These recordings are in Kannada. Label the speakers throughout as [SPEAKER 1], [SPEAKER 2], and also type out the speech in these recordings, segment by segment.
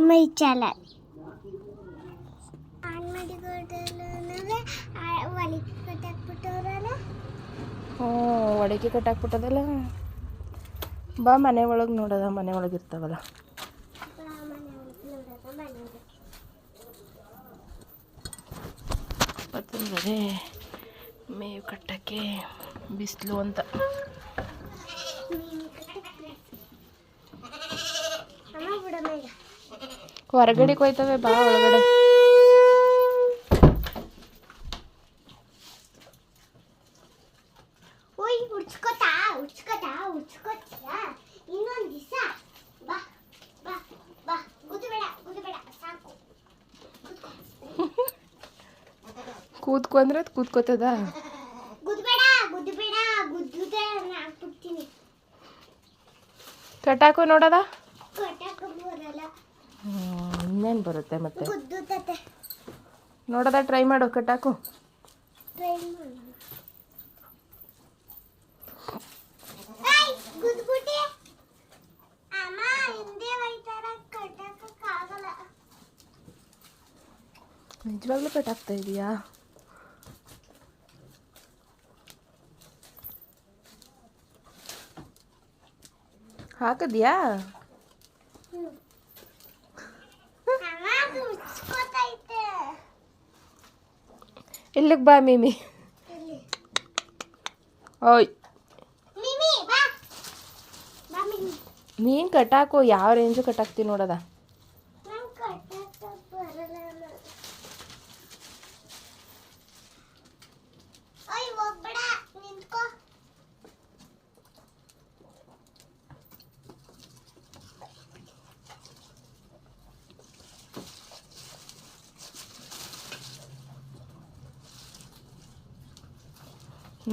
[SPEAKER 1] ಮೈ ಚಾನಲ್
[SPEAKER 2] ಒಳಗೆ ಕಟ್ಟಾಕ್ಬಿಟ್ಟದಲ್ಲ. ಬಾ ಮನೆ ಒಳಗೆ ನೋಡೋದ, ಮನೆ ಒಳಗೆ ಇರ್ತಾವಲ್ಲ. ಬರ್ತದೆ ಮೇವು ಕಟ್ಟಕ್ಕೆ ಬಿಸಿಲು ಅಂತ. ಹೊರಗಡೆ ಹೋಯ್ತವೆ, ಬಾ ಒಳಗಡೆ. ಕೂತ್ಕೊ ಅಂದ್ರೆ ಕೂತ್ಕೋತದ. ಕಟ್ಟಾಕು ನೋಡದ. ಇನ್ನೇನು ಬರುತ್ತೆ ಮತ್ತೆ ನೋಡದ. ಟ್ರೈ ಮಾಡು, ಕಟ್ಟಾಕು. ನಿಜವಾಗ್ಲೂ ಕಟ್ಟಾಕ್ತಾ ಇದೀಯಾ? ಹಾಕದ್ಯಾ? ಇಲ್ಲಿಗೆ ಬಾ ಮಿಮಿ. ಓಯ್ ಮೀನು ಕಟ್ಟಾಕು. ಯಾವ ರೇಂಜು ಕಟ್ಟಾಕ್ತೀನಿ ನೋಡದ.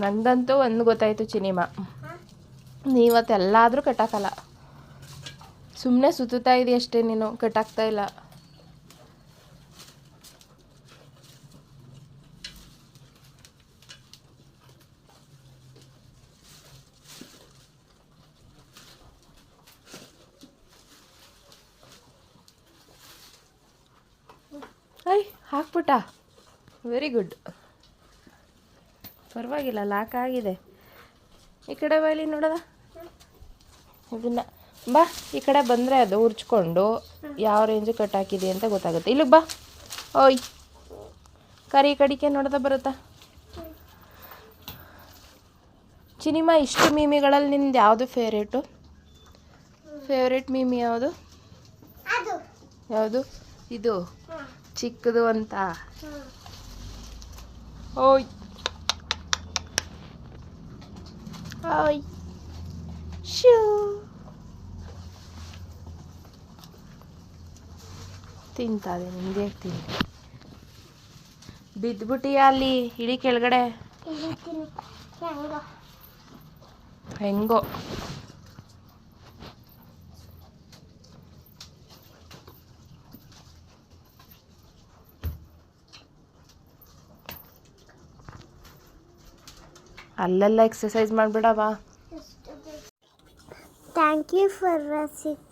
[SPEAKER 2] ನಂದಂತೂ ಒಂದು ಗೊತ್ತಾಯ್ತು ಚಿನಿಮಾ, ನೀವತ್ತು ಎಲ್ಲಾದರೂ ಕಟ್ಟಾಕಲ್ಲ. ಸುಮ್ಮನೆ ಸುತ್ತಾ ಇದೆಯಾ ಅಷ್ಟೇ, ನೀನು ಕಟ್ಟಾಕ್ತಾ ಇಲ್ಲ. ಐ ಹಾಕ್ಬಿಟ್ಟ. ವೆರಿ ಗುಡ್, ಪರವಾಗಿಲ್ಲ, ಲಾಕ್ ಆಗಿದೆ. ಈ ಕಡೆ ಬಾ, ಇಲ್ಲಿ ನೋಡದ. ಇದನ್ನ ಬಾ, ಈ ಕಡೆ ಬಂದರೆ ಅದು ಉರ್ಚ್ಕೊಂಡು ಯಾವ ರೇಂಜು ಕಟ್ಟಾಕಿದೆ ಅಂತ ಗೊತ್ತಾಗುತ್ತೆ. ಇಲ್ಲಿಗೆ ಬಾ. ಓಯ್ ಕರಿ ಕಡಿಕೆ ನೋಡದ ಬರುತ್ತಾ. ಚಿನಿಮಾ, ಇಷ್ಟು ಮೀಮಿಗಳಲ್ಲಿ ನಿಂದು ಯಾವುದು ಫೇವ್ರೇಟ್ ಮೀಮಿ ಯಾವುದು? ಯಾವುದು ಇದು? ಚಿಕ್ಕದು ಅಂತ. ಓಯ್ ಓಯ್ ಶೂ ತಿಂತಾದೆ. ನಿಮ್ಗೆ ತಿಂತ ಬಿದ್ದುಬಿಟ್ಟಿಯ ಅಲ್ಲಿ. ಇಳಿ ಕೆಳಗಡೆ. ಹೆಂಗೋ ಅಲ್ಲೆಲ್ಲ ಎಕ್ಸಸೈಸ್ ಮಾಡಬೇಡ. ಬಾ.
[SPEAKER 1] Thank you for watching.